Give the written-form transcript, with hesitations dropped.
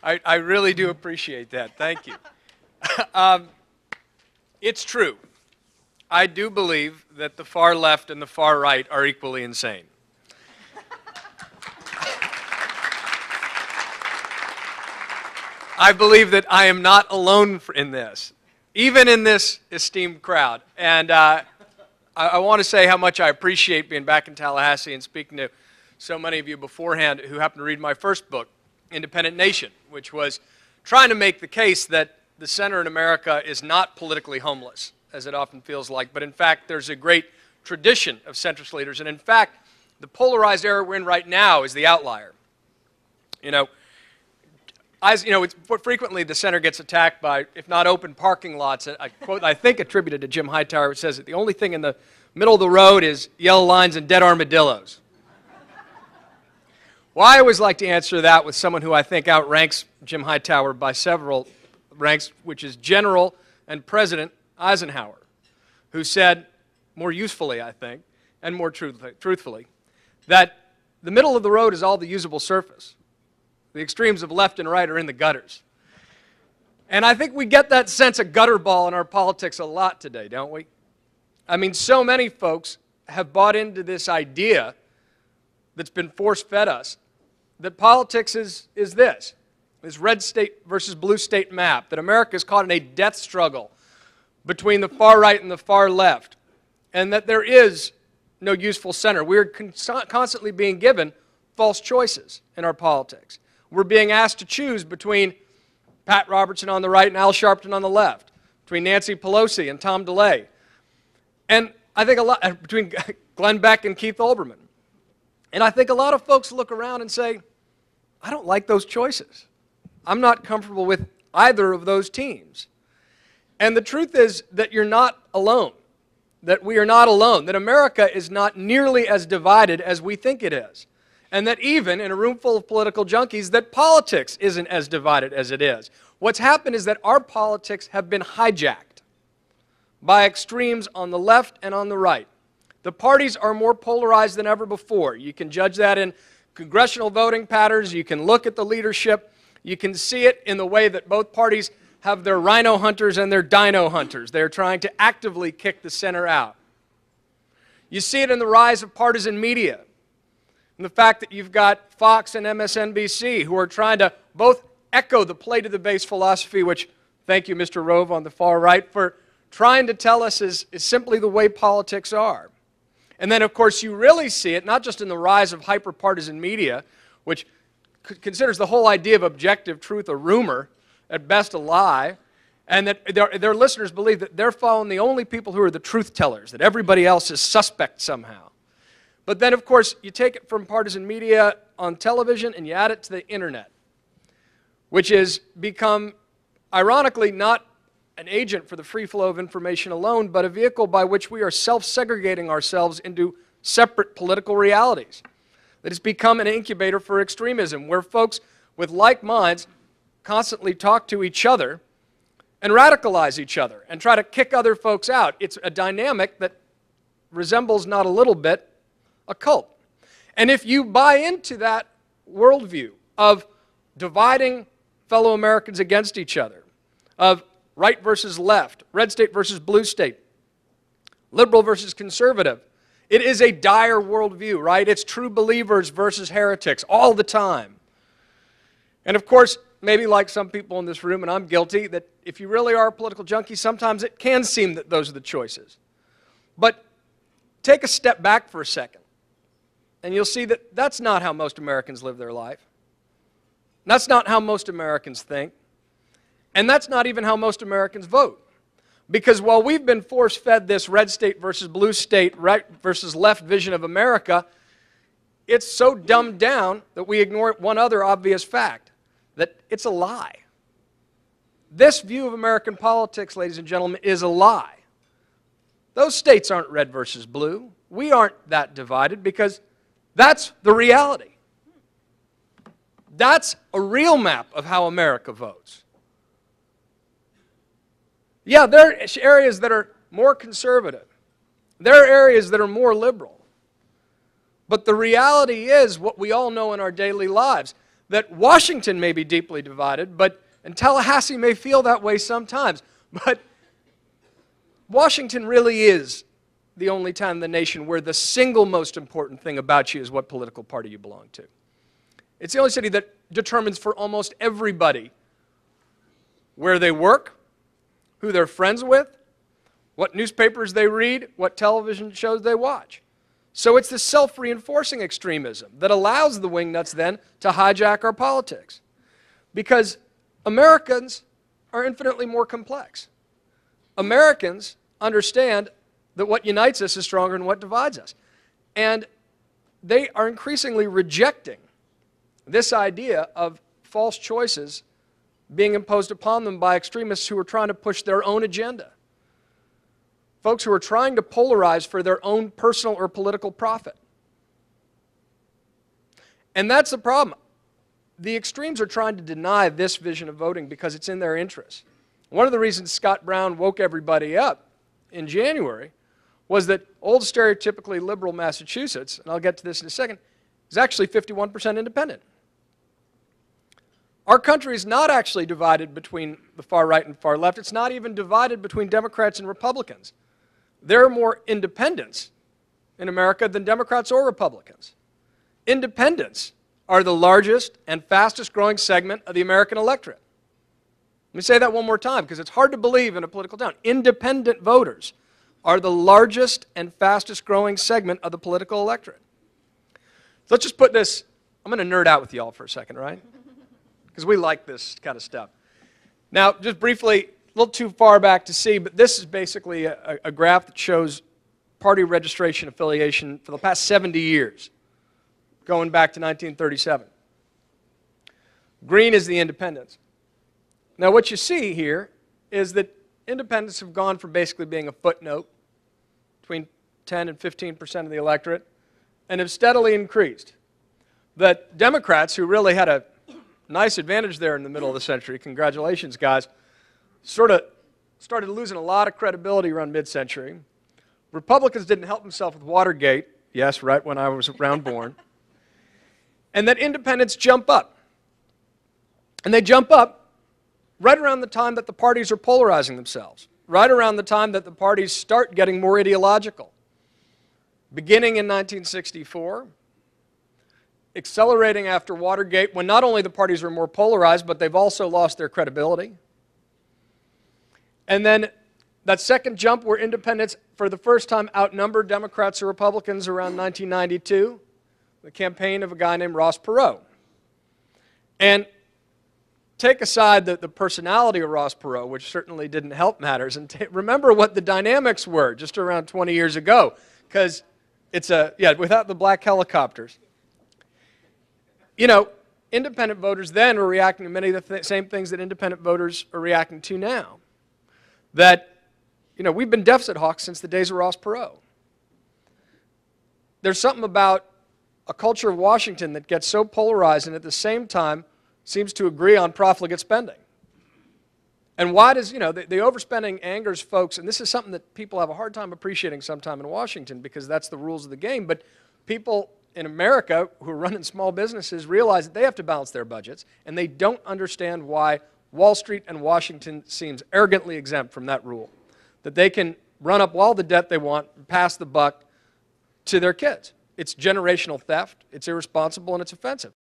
I really do appreciate that. Thank you. It's true. I do believe that the far left and the far right are equally insane. I believe that I am not alone in this, even in this esteemed crowd. And I want to say how much I appreciate being back in Tallahassee and speaking to so many of you beforehand who happened to read my first book, Independent Nation, which was trying to make the case that the center in America is not politically homeless, as it often feels like, but in fact there's a great tradition of centrist leaders, and in fact the polarized era we're in right now is the outlier. Frequently the center gets attacked by, if not open parking lots, a quote I think attributed to Jim Hightower, which says that the only thing in the middle of the road is yellow lines and dead armadillos. Well, I always like to answer that with someone who I think outranks Jim Hightower by several ranks, which is General and President Eisenhower, who said, more usefully, I think, and more truthfully, that the middle of the road is all the usable surface. The extremes of left and right are in the gutters. And I think we get that sense of gutter ball in our politics a lot today, don't we? I mean, so many folks have bought into this idea that's been force-fed us, that politics is this red state versus blue state map, that America is caught in a death struggle between the far right and the far left, and that there is no useful center. We're constantly being given false choices in our politics. We're being asked to choose between Pat Robertson on the right and Al Sharpton on the left, between Nancy Pelosi and Tom DeLay, and I think between Glenn Beck and Keith Olbermann. And I think a lot of folks look around and say, I don't like those choices. I'm not comfortable with either of those teams. And the truth is that you're not alone, that we are not alone, that America is not nearly as divided as we think it is, and that even in a room full of political junkies, that politics isn't as divided as it is. What's happened is that our politics have been hijacked by extremes on the left and on the right. The parties are more polarized than ever before. You can judge that in congressional voting patterns. You can look at the leadership. You can see it in the way that both parties have their rhino hunters and their dino hunters. They're trying to actively kick the center out. You see it in the rise of partisan media, and the fact that you've got Fox and MSNBC who are trying to both echo the play to the base philosophy, which, thank you, Mr. Rove on the far right, for trying to tell us is simply the way politics are. And then, of course, you really see it not just in the rise of hyper-partisan media, which considers the whole idea of objective truth a rumor, at best a lie, and that their listeners believe that they're following the only people who are the truth tellers, that everybody else is suspect somehow. But then, of course, you take it from partisan media on television and you add it to the internet, which has become, ironically, not an agent for the free flow of information alone, but a vehicle by which we are self-segregating ourselves into separate political realities. That has become an incubator for extremism, where folks with like minds constantly talk to each other and radicalize each other and try to kick other folks out. It's a dynamic that resembles not a little bit a cult. And if you buy into that worldview of dividing fellow Americans against each other, of right versus left, red state versus blue state, liberal versus conservative, it is a dire worldview, right? It's true believers versus heretics all the time. And of course, maybe like some people in this room, and I'm guilty, that if you really are a political junkie, sometimes it can seem that those are the choices. But take a step back for a second, and you'll see that that's not how most Americans live their life. That's not how most Americans think. And that's not even how most Americans vote. Because while we've been force-fed this red state versus blue state, right versus left vision of America, it's so dumbed down that we ignore one other obvious fact, that it's a lie. This view of American politics, ladies and gentlemen, is a lie. Those states aren't red versus blue. We aren't that divided because that's the reality. That's a real map of how America votes. Yeah, there are areas that are more conservative. There are areas that are more liberal. But the reality is what we all know in our daily lives, that Washington may be deeply divided, and Tallahassee may feel that way sometimes, but Washington really is the only town in the nation where the single most important thing about you is what political party you belong to. It's the only city that determines for almost everybody where they work, who they're friends with, what newspapers they read, what television shows they watch. So it's this self-reinforcing extremism that allows the wingnuts then to hijack our politics. Because Americans are infinitely more complex. Americans understand that what unites us is stronger than what divides us. And they are increasingly rejecting this idea of false choices being imposed upon them by extremists who are trying to push their own agenda. Folks who are trying to polarize for their own personal or political profit. And that's the problem. The extremes are trying to deny this vision of voting because it's in their interest. One of the reasons Scott Brown woke everybody up in January was that old stereotypically liberal Massachusetts, and I'll get to this in a second, is actually 51% independent. Our country is not actually divided between the far right and far left. It's not even divided between Democrats and Republicans. There are more independents in America than Democrats or Republicans. Independents are the largest and fastest growing segment of the American electorate. Let me say that one more time because it's hard to believe in a political town. Independent voters are the largest and fastest growing segment of the political electorate. So let's just put this, I'm going to nerd out with you all for a second, right? Because we like this kind of stuff. Now, just briefly, a little too far back to see, but this is basically a graph that shows party registration affiliation for the past 70 years, going back to 1937. Green is the independents. Now, what you see here is that independents have gone from basically being a footnote between 10 and 15% of the electorate and have steadily increased. That Democrats, who really had a nice advantage there in the middle of the century, congratulations guys, sort of started losing a lot of credibility around mid-century. Republicans didn't help themselves with Watergate, yes, right when I was around born. And that independents jump up. And they jump up right around the time that the parties are polarizing themselves, right around the time that the parties start getting more ideological. Beginning in 1964, accelerating after Watergate, when not only the parties were more polarized, but they've also lost their credibility. And then that second jump where independents, for the first time, outnumbered Democrats or Republicans around 1992, the campaign of a guy named Ross Perot. And take aside the personality of Ross Perot, which certainly didn't help matters, and remember what the dynamics were just around 20 years ago, because it's without the black helicopters. You know, independent voters then were reacting to many of the same things that independent voters are reacting to now. That, you know, we've been deficit hawks since the days of Ross Perot. There's something about a culture of Washington that gets so polarized and at the same time seems to agree on profligate spending. And why does, you know, the overspending angers folks, and this is something that people have a hard time appreciating sometime in Washington because that's the rules of the game, but people in America who are running small businesses realize that they have to balance their budgets, and they don't understand why Wall Street and Washington seems arrogantly exempt from that rule, that they can run up all the debt they want, pass the buck to their kids. It's generational theft, it's irresponsible, and it's offensive.